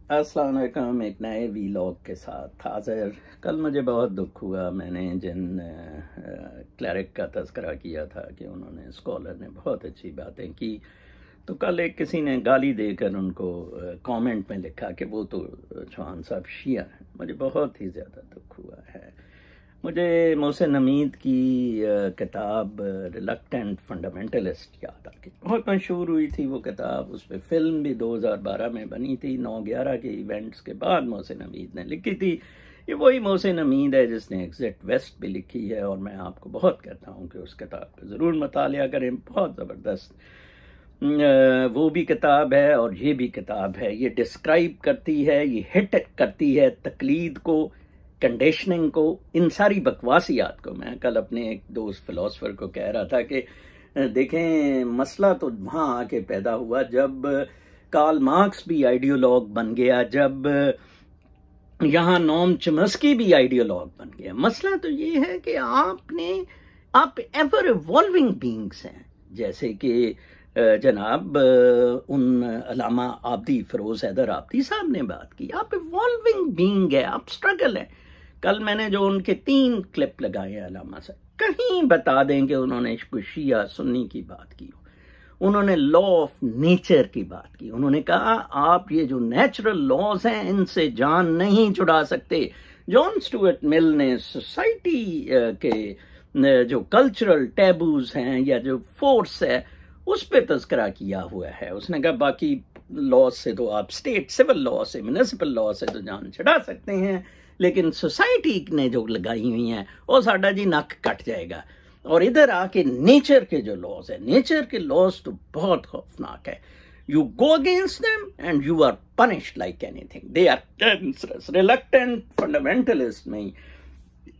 अस्सलाम वालेकुम। एक नए वीलॉग के साथ हाजिर। कल मुझे बहुत दुख हुआ। मैंने जिन क्लरिक का तज़किरा किया था कि उन्होंने स्कॉलर ने बहुत अच्छी बातें की, तो कल एक किसी ने गाली देकर उनको कमेंट में लिखा कि वो तो चौहान साहब शिया हैं। मुझे बहुत ही ज़्यादा दुख हुआ है। मुझे मोहसिन हमीद की किताब रिलक्टेंट फंडामेंटलिस्ट याद आ गई। बहुत मशहूर हुई थी वो किताब। उस पर फिल्म भी 2012 में बनी थी। 9/11 के इवेंट्स के बाद मोहसिन हमीद ने लिखी थी। ये वही मोहसिन हमीद है जिसने एग्जिट वेस्ट भी लिखी है, और मैं आपको बहुत कहता हूँ कि उस किताब का ज़रूर मुतालिया करें। बहुत ज़बरदस्त वो भी किताब है और ये भी किताब है। ये डिस्क्राइब करती है, ये हिट करती है तकलीद को, कंडीशनिंग को, इन सारी बकवासियात को। मैं कल अपने एक दोस्त फिलोसफर को कह रहा था कि देखें, मसला तो वहाँ आके पैदा हुआ जब कार्ल मार्क्स भी आइडियोलॉग बन गया, जब यहाँ नॉम चॉम्स्की भी आइडियोलॉग बन गया। मसला तो ये है कि आप एवर इवॉल्विंग बीइंग्स हैं। जैसे कि जनाब उन अलामा आब्दी, फ़िरोज़ हैदर आब्दी साहब ने बात की। आप इवॉल्विंग बीइंग है, आप स्ट्रगल है। कल मैंने जो उनके 3 क्लिप लगाए हैं अलामा से, कहीं बता दें कि उन्होंने कोई शिया सुन्नी की बात की हो। उन्होंने लॉ ऑफ नेचर की बात की। उन्होंने कहा आप ये जो नेचुरल लॉज हैं इनसे जान नहीं छुड़ा सकते। जॉन स्टुअर्ट मिल ने सोसाइटी के जो कल्चरल टैबूज हैं या जो फोर्स है उस पर तज़किरा किया हुआ है। उसने कहा बाकी लॉ से तो आप स्टेट सिविल लॉ से, म्यूनिसिपल लॉ से तो जान छुड़ा सकते हैं, लेकिन सोसाइटी ने जो लगाई हुई हैं वो साडा जी नक कट जाएगा। और इधर आके नेचर के जो लॉज है, नेचर के लॉज तो बहुत खौफनाक है। You go against them and you are punished like anything. They are cancerous. Reluctant fundamentalist में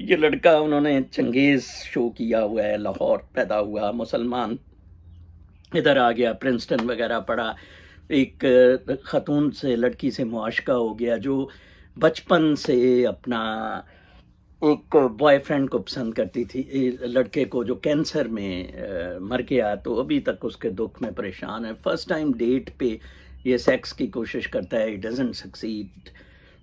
ये लड़का, उन्होंने चंगेज शो किया हुआ है। लाहौर पैदा हुआ, मुसलमान, इधर आ गया, प्रिंसटन वगैरह पढ़ा। एक खातून से, लड़की से मुआशका हो गया जो बचपन से अपना एक बॉयफ्रेंड को पसंद करती थी, लड़के को जो कैंसर में मर गया, तो अभी तक उसके दुख में परेशान है। फर्स्ट टाइम डेट पे ये सेक्स की कोशिश करता है, इट डजंट सक्सीड।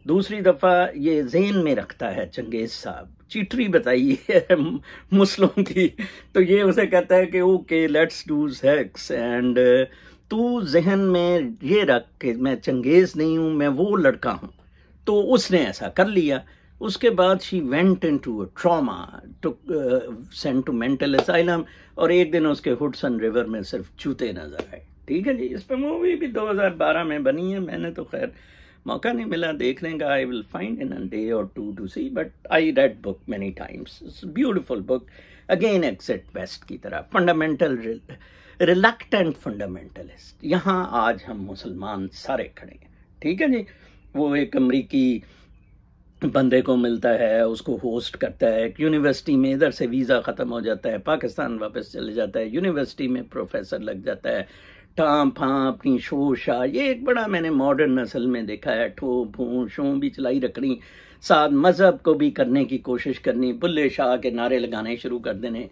दूसरी दफ़ा ये ज़हन में रखता है चंगेज़ साहब चीटरी बताई है मुस्लिम की, तो ये उसे कहता है कि okay let's do sex, and तू जहन में ये रख के मैं चंगेज़ नहीं हूँ, मैं वो लड़का हूँ। तो उसने ऐसा कर लिया। उसके बाद she went into a trauma, to sent to mental asylum, और एक दिन उसके हुडसन रिवर में सिर्फ जूते नजर आए। ठीक है जी। इस पर मूवी भी 2012 में बनी है। मैंने तो खैर मौका नहीं मिला देखने का। I will find in a day और two to see, but I read book many times. It's beautiful book. Again Exit West की तरह फंडामेंटल रिलक्टेंट फंडामेंटलिस्ट। यहाँ आज हम मुसलमान सारे खड़े हैं। ठीक है जी। वो एक अमरीकी बंदे को मिलता है, उसको होस्ट करता है एक यूनिवर्सिटी में, इधर से वीज़ा ख़त्म हो जाता है, पाकिस्तान वापस चले जाता है, यूनिवर्सिटी में प्रोफेसर लग जाता है, टाँ फाँ अपनी शो शाह। ये एक बड़ा मैंने मॉडर्न नस्ल में देखा है। ठो फूँ शों भी चलाई रखनी, साथ मज़हब को भी करने की कोशिश करनी, बुल्ले शाह के नारे लगाने शुरू कर देने।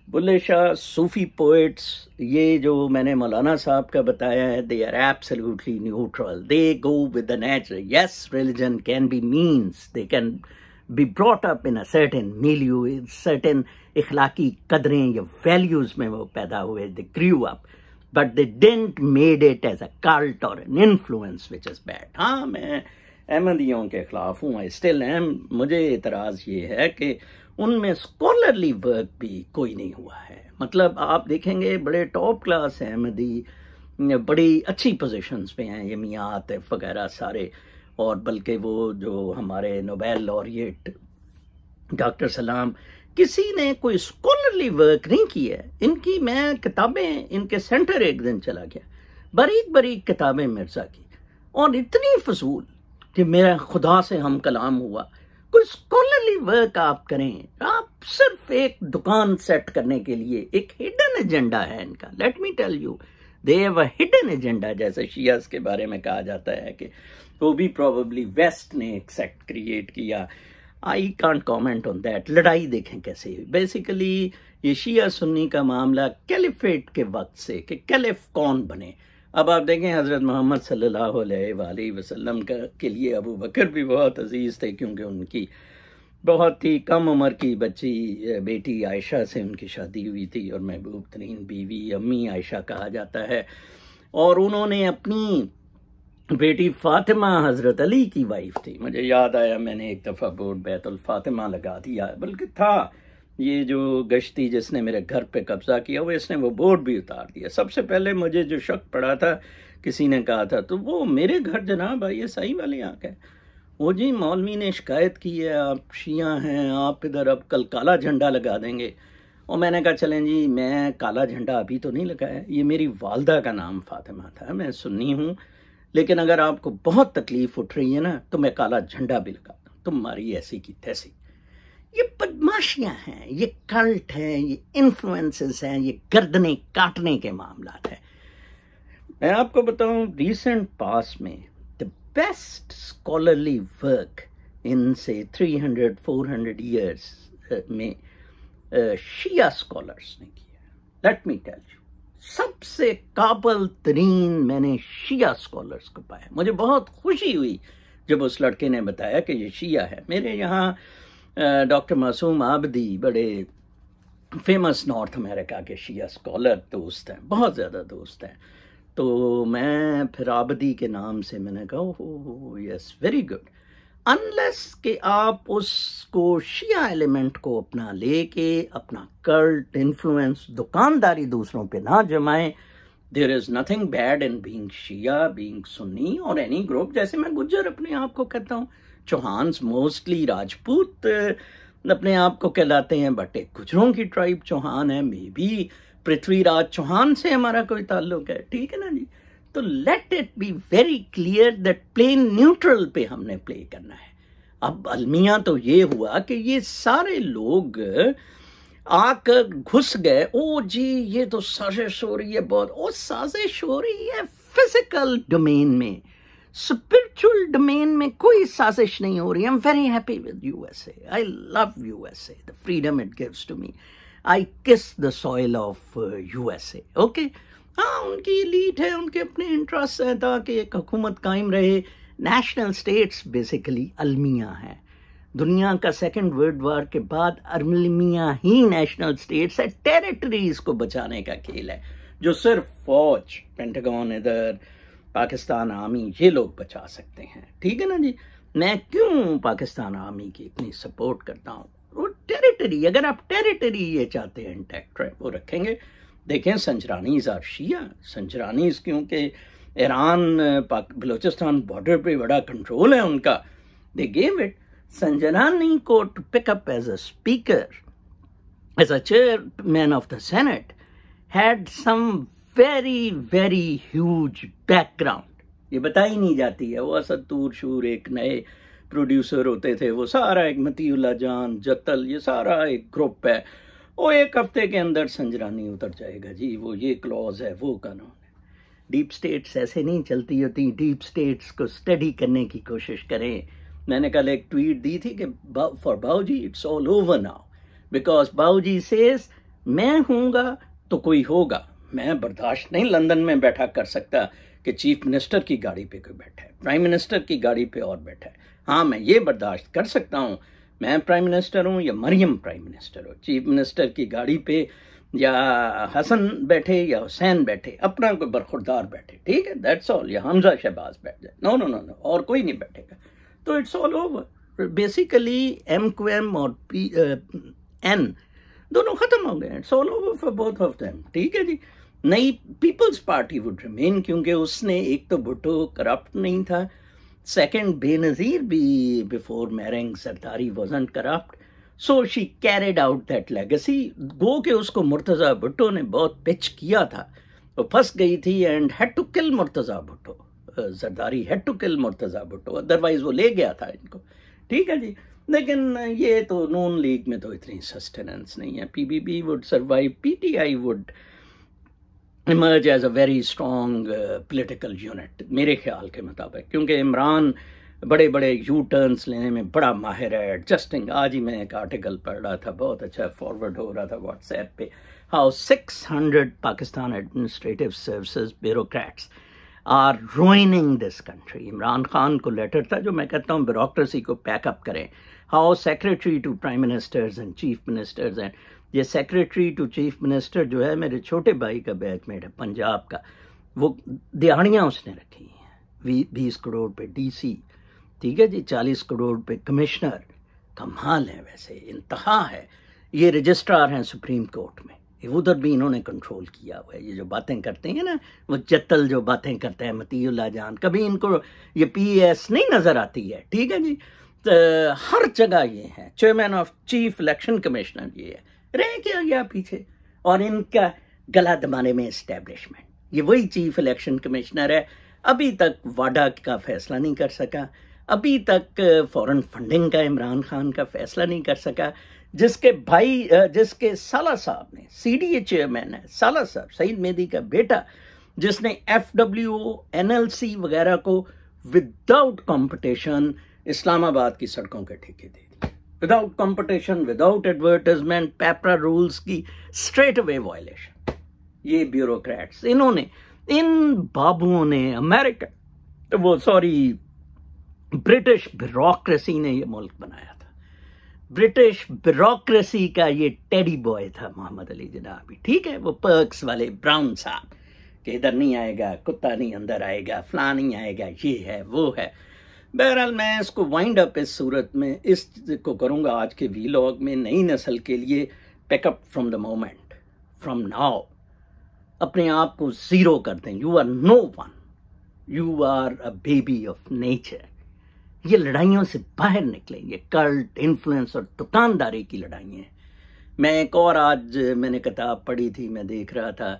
बुल्ले शाह, सूफ़ी पोइट्स, ये जो मैंने मौलाना साहब का बताया है, they are absolutely neutral, they go with the nature. Yes, religion can be means, they can be brought up in a certain milieu, certain इखलाकी कदरें या वैल्यूज़ में वो पैदा हुए, they grew up, but they didn't made it as a cult और an influence which is bad. हाँ, मैं अहमदियों के ख़िलाफ़ हूँ, आई स्टिल एम। मुझे एतराज़ ये है कि उनमें स्कॉलरली वर्क भी कोई नहीं हुआ है। मतलब आप देखेंगे बड़े टॉप क्लास अहमदी बड़ी अच्छी पोजीशंस पे हैं, ये मियां आतिफ वगैरह सारे, और बल्कि वो जो हमारे नोबेल लॉरिएट डॉक्टर सलाम, किसी ने कोई स्कॉलरली वर्क नहीं की है। इनकी मैं किताबें, इनके सेंटर एक दिन चला गया, बारीक बारीक किताबें मिर्ज़ा की, और इतनी फजूल कि मेरा खुदा से हम कलाम हुआ। कोई स्कॉलरली वर्क आप करें। आप सिर्फ एक दुकान सेट करने के लिए, एक हिडन एजेंडा है इनका। Let me tell you, they have a hidden agenda. जैसे शियास के बारे में कहा जाता है कि वो भी प्रोबेबली वेस्ट ने एक सेक्ट क्रिएट किया। I can't comment on that. लड़ाई देखें कैसे हुई। बेसिकली ये शिया सुन्नी का मामला कैलिफेट के वक्त से, कि कैलिफ कौन बने, अब आप देखें हज़रत मोहम्मद सल्लल्लाहु अलैहि वसल्लम के लिए अबू बकर भी बहुत अजीज़ थे, क्योंकि उनकी बहुत ही कम उम्र की बेटी आयशा से उनकी शादी हुई थी, और महबूब तरीन बीवी अम्मी आयशा कहा जाता है। और उन्होंने अपनी बेटी फातिमा हज़रत अली की वाइफ थी। मुझे याद आया, मैंने एक दफ़ा बोर्ड बैतुल फातिमा लगा दिया, बल्कि था ये जो गश्ती जिसने मेरे घर पे कब्ज़ा किया वो, इसने वो बोर्ड भी उतार दिया। सबसे पहले मुझे जो शक पड़ा था, किसी ने कहा था, तो वो मेरे घर जनाब ये सही वाली आँख है, वो जी मौलवी ने शिकायत की है, आप शिया हैं, आप इधर अब कल काला झंडा लगा देंगे। और मैंने कहा चलें जी, मैं काला झंडा अभी तो नहीं लगाया, ये मेरी वालदा का नाम फातिमा था, मैं सुन्नी हूँ, लेकिन अगर आपको बहुत तकलीफ उठ रही है ना तो मैं काला झंडा भी लगा दूँ, तुम्हारी ऐसी की तैसी। ये बदमाशियाँ हैं, ये कल्ट हैं, ये इन्फ्लुएंसेस हैं, ये गर्दनें काटने के मामला हैं। मैं आपको बताऊं, रिसेंट पास में the best scholarly work in से 300-400 ईयर्स में शिया स्कॉलर्स ने किया। लेट मी टेल यू, सबसे काबिल तरीन मैंने शिया स्कॉलर्स को पाया। मुझे बहुत खुशी हुई जब उस लड़के ने बताया कि ये शिया है। मेरे यहाँ डॉक्टर मासूम आबदी बड़े फेमस नॉर्थ अमेरिका के शिया स्कॉलर दोस्त हैं, बहुत ज़्यादा दोस्त हैं। तो मैं फिर आबदी के नाम से मैंने कहा oh yes very good, unless कि आप उसको शिया एलिमेंट को अपना लेके अपना कल्ट इन्फ्लुएंस दुकानदारी दूसरों पे ना जमाएं। There is nothing bad in being Shia, being Sunni और एनी ग्रुप। जैसे मैं गुज्जर अपने आप को कहता हूँ, चौहान्स मोस्टली राजपूत अपने आप को कहलाते हैं, बट एक गुजरों की ट्राइब चौहान है, मे बी पृथ्वीराज चौहान से हमारा कोई ताल्लुक है, ठीक है ना जी। तो let it be very clear that plain neutral पे हमने प्ले करना है। अब अलमिया तो ये हुआ कि ये सारे लोग आकर घुस गए, ओ जी ये तो साजिश हो रही है बहुत, ओ साजिश हो रही है फिजिकल डोमेन में, स्पिरिचुअल डोमेन में कोई साजिश नहीं हो रही। I am very happy with USA, I love USA, the freedom it gives to me, I kiss the soil of USA. Okay, हाँ उनकी एलीट है, उनके अपने इंटरेस्ट हैं ताकि एक हुकूमत कायम रहे। नेशनल स्टेट्स बेसिकली अलमिया है। दुनिया का सेकेंड वर्ल्ड वॉर के बाद अलमिया ही नेशनल स्टेट्स है। टेरिटरीज को बचाने का खेल है जो सिर्फ फौज, पेंटागन इधर, पाकिस्तान आर्मी, ये लोग बचा सकते हैं, ठीक है ना जी। मैं क्यों पाकिस्तान आर्मी की इतनी सपोर्ट करता हूँ, वो टेरिटरी, अगर आप टेरिटरी ये चाहते हैं इंटैक्ट रहे वो रखेंगे। देखें संजरानीज आर शिया, संजरानीज क्योंकि ईरान बलूचिस्तान बॉर्डर पे बड़ा कंट्रोल है उनका, दे गेव इट संजरानी को to pick up as a speaker, as a chairman of the senate, had some very very huge background. ये बताई नहीं जाती है। वो असद तूर शूर एक नए प्रोड्यूसर होते थे, वो सारा एक मतीउल्लाह जान जत्तल, ये सारा एक ग्रुप है। वो एक हफ्ते के अंदर संजरानी उतर जाएगा जी, वो ये क्लॉज है, वो कानून है। डीप स्टेट्स ऐसे नहीं चलती होती। डीप स्टेट्स को स्टडी करने की कोशिश करें। मैंने कल एक ट्वीट दी थी कि for Bauji it's all over now, because Bauji says मैं हूँगा तो कोई होगा। मैं बर्दाश्त नहीं लंदन में बैठा कर सकता कि चीफ मिनिस्टर की गाड़ी पे कोई बैठा है, प्राइम मिनिस्टर की गाड़ी पे और बैठा है। हाँ मैं ये बर्दाश्त कर सकता हूँ, मैं प्राइम मिनिस्टर हूँ या मरियम प्राइम मिनिस्टर हो, चीफ मिनिस्टर की गाड़ी पे या हसन बैठे या हुसैन बैठे, अपना कोई बरखुरदार बैठे, ठीक है, दैट्स ऑल, या हमजा शहबाज बैठ जाए, नो नो नो नो, और कोई नहीं बैठेगा, तो it's all over. Basically M Q M और एन दोनों खत्म हो गए, it's all over for both of them, ठीक है जी। नई पीपल्स पार्टी वुड रिमेन, क्योंकि उसने एक तो भुट्टो करप्ट नहीं था, सेकंड बेनज़ीर भी before marrying Zardari wasn't corrupt, so she carried out that legacy. गो के उसको मुर्तज़ा भुट्टो ने बहुत पिच किया था, वो फंस गई थी and had to kill Murtaza Bhutto, Zardari had to kill Murtaza Bhutto, otherwise वो ले गया था इनको, ठीक है जी। लेकिन ये तो नून लीग में तो इतनी सस्टेनेंस नहीं है। PPP would survive, PTI would emerge as a very strong political unit मेरे ख्याल के मुताबिक, क्योंकि इमरान बड़े बड़े यू टर्न्स लेने में बड़ा माहिर है, एडजस्टिंग। आज ही मैं एक आर्टिकल पढ़ रहा था, बहुत अच्छा फॉरवर्ड हो रहा था व्हाट्सएप पे, how 600 Pakistan administrative services bureaucrats are ruining this country. Imran Khan को लेटर था जो मैं कहता हूँ ब्यूरोक्रेसी को पैकअप करें. How secretary to prime ministers and chief ministers and ये सेक्रेटरी टू चीफ मिनिस्टर जो है मेरे छोटे भाई का बैचमेट है पंजाब का, वो दिहाड़ियाँ उसने रखी हैं. 20 करोड़ पे डीसी, ठीक है जी, 40 करोड़ पे कमिश्नर. कमाल है, वैसे इंतहा है. ये रजिस्ट्रार हैं सुप्रीम कोर्ट में, उधर भी इन्होंने कंट्रोल किया हुआ है. ये जो बातें करते हैं ना, वो जत्तल जो बातें करते हैं मतीउल्लाह जान, कभी इनको ये पीएस नहीं नजर आती है. ठीक है जी, तो हर जगह ये है. Chairman of chief election commissioner ये है, रह क्या गया पीछे. और इनका गला दबाने में एस्टेब्लिशमेंट. ये वही चीफ इलेक्शन कमिश्नर है, अभी तक वाडा का फैसला नहीं कर सका, अभी तक फॉरेन फंडिंग का इमरान खान का फैसला नहीं कर सका. जिसके भाई, जिसके साला साहब ने, सीडीए चेयरमैन है साला साहब, सईद मेहदी का बेटा, जिसने एफडब्ल्यूओ एनएलसी वगैरह को विदाउट कंपटीशन इस्लामाबाद की सड़कों के ठेके दे दिए. Without competition, without advertisement, PEPRA rules की स्ट्रेट अवे वायलेशन. ये ब्यूरोक्रेट्स, इन्होंने, इन बाबुओं ने अमेरिका, वो सॉरी ब्रिटिश ब्यूरोक्रेसी ने ये मुल्क बनाया था. ब्रिटिश ब्यूरोक्रेसी का ये टेडी बॉय था मोहम्मद अली जनाबी. ठीक है, वो पर्क्स वाले ब्राउन साहब कि इधर नहीं आएगा, कुत्ता नहीं अंदर आएगा, फलां नहीं आएगा, ये है वो है. बहरहाल मैं इसको वाइंड अप इस सूरत में इसको करूँगा आज के वीलॉग में. नई नस्ल के लिए pick up from the moment, from now. अपने आप को जीरो कर दें. You are no one, you are a baby of nature. ये लड़ाइयों से बाहर निकलें. ये कल्ट, इन्फ्लुएंस और दुकानदारी की लड़ाइयाँ हैं. मैं एक और आज मैंने किताब पढ़ी थी, मैं देख रहा था,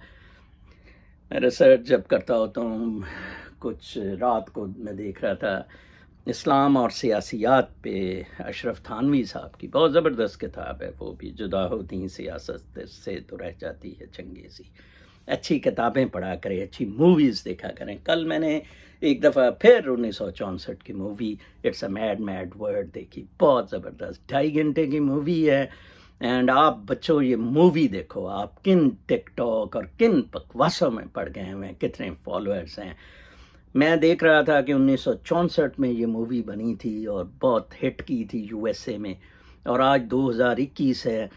मैं रिसर्च जब करता होता हूँ, कुछ रात को मैं देख रहा था इस्लाम और सियासियात पे अशरफ थानवी साहब की बहुत ज़बरदस्त किताब है. वो भी जुदा होती सियासत से तो रह जाती है चंगी सी. अच्छी किताबें पढ़ा करें, अच्छी मूवीज़ देखा करें. कल मैंने एक दफ़ा फिर 1964 की movie it's a mad mad world देखी. बहुत ज़बरदस्त 2.5 घंटे की मूवी है. एंड आप बच्चों ये मूवी देखो, आप किन टिकटॉक और किन बकवासों में पड़ गए हैं, कितने फॉलोअर्स हैं. मैं देख रहा था कि 1964 में ये मूवी बनी थी और बहुत हिट की थी यूएसए में, और आज 2021 है.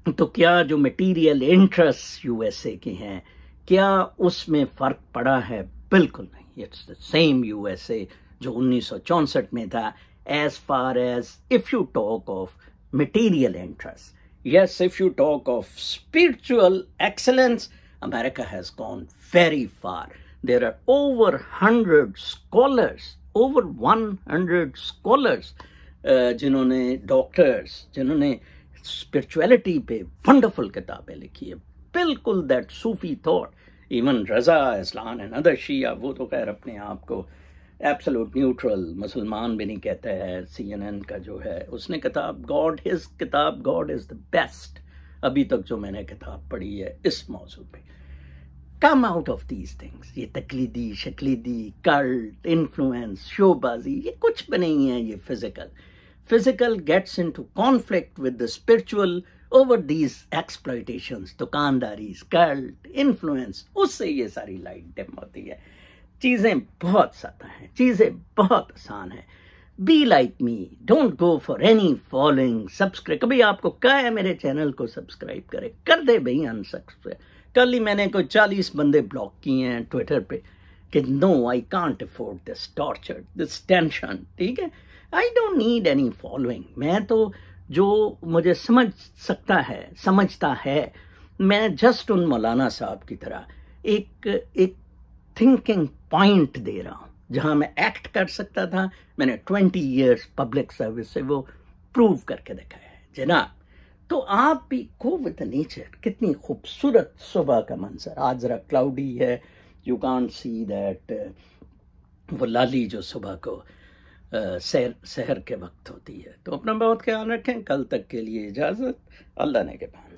तो क्या जो मटेरियल इंटरेस्ट यूएसए के हैं, क्या उसमें फ़र्क पड़ा है? बिल्कुल नहीं. इट्स द सेम यूएसए जो 1964 में था. As far as if you talk of material interest, yes, if you talk of spiritual excellence, America has gone very far. There are over 100 scholars, over 100 scholars, जिन्होंने doctors, जिन्होंने spirituality पे wonderful किताबें लिखी है. बिल्कुल that Sufi thought. Even Raza इस्लान and other Shia, वो तो खैर अपने आप को एब्सोल्यूट न्यूट्रल मुसलमान भी नहीं कहता है. CNN का जो है उसने किताब गॉड इज़ द बेस्ट अभी तक जो मैंने किताब पढ़ी है इस मौजू पे. Come out of these things. ये तकलीदी शक्लीदी कल्ट, इन्फ्लुएंस, शोबाजी, ये कुछ भी नहीं है. ये physical gets into conflict with the spiritual over these exploitations, दुकानदारी, कल्ट, इन्फ्लुएंस, उससे ये सारी लाइट डिम होती है. चीज़ें बहुत ज़्यादा हैं, चीज़ें बहुत आसान हैं. Be like me, don't go for any following, subscribe. कभी आपको कहा है मेरे चैनल को सब्सक्राइब करे, कर दे भाई अनसब्सक्राइब. कल ही मैंने कोई 40 बंदे ब्लॉक किए हैं ट्विटर पे कि no I can't afford this torture, this tension. ठीक है, I don't need any following. मैं तो जो मुझे समझता है, मैं जस्ट उन मौलाना साहब की तरह एक थिंकिंग पॉइंट दे रहा हूँ. जहाँ मैं एक्ट कर सकता था, मैंने 20 years पब्लिक सर्विस से वो प्रूव करके दिखाया है जनाब. तो आप भी गो विद नेचर. कितनी खूबसूरत सुबह का मंजर. आज ज़रा क्लाउडी है, यू कांट सी दैट. वो लाली जो सुबह को सहर के वक्त होती है. तो अपना बहुत ख्याल रखें. कल तक के लिए इजाज़त. अल्लाह ने के पास.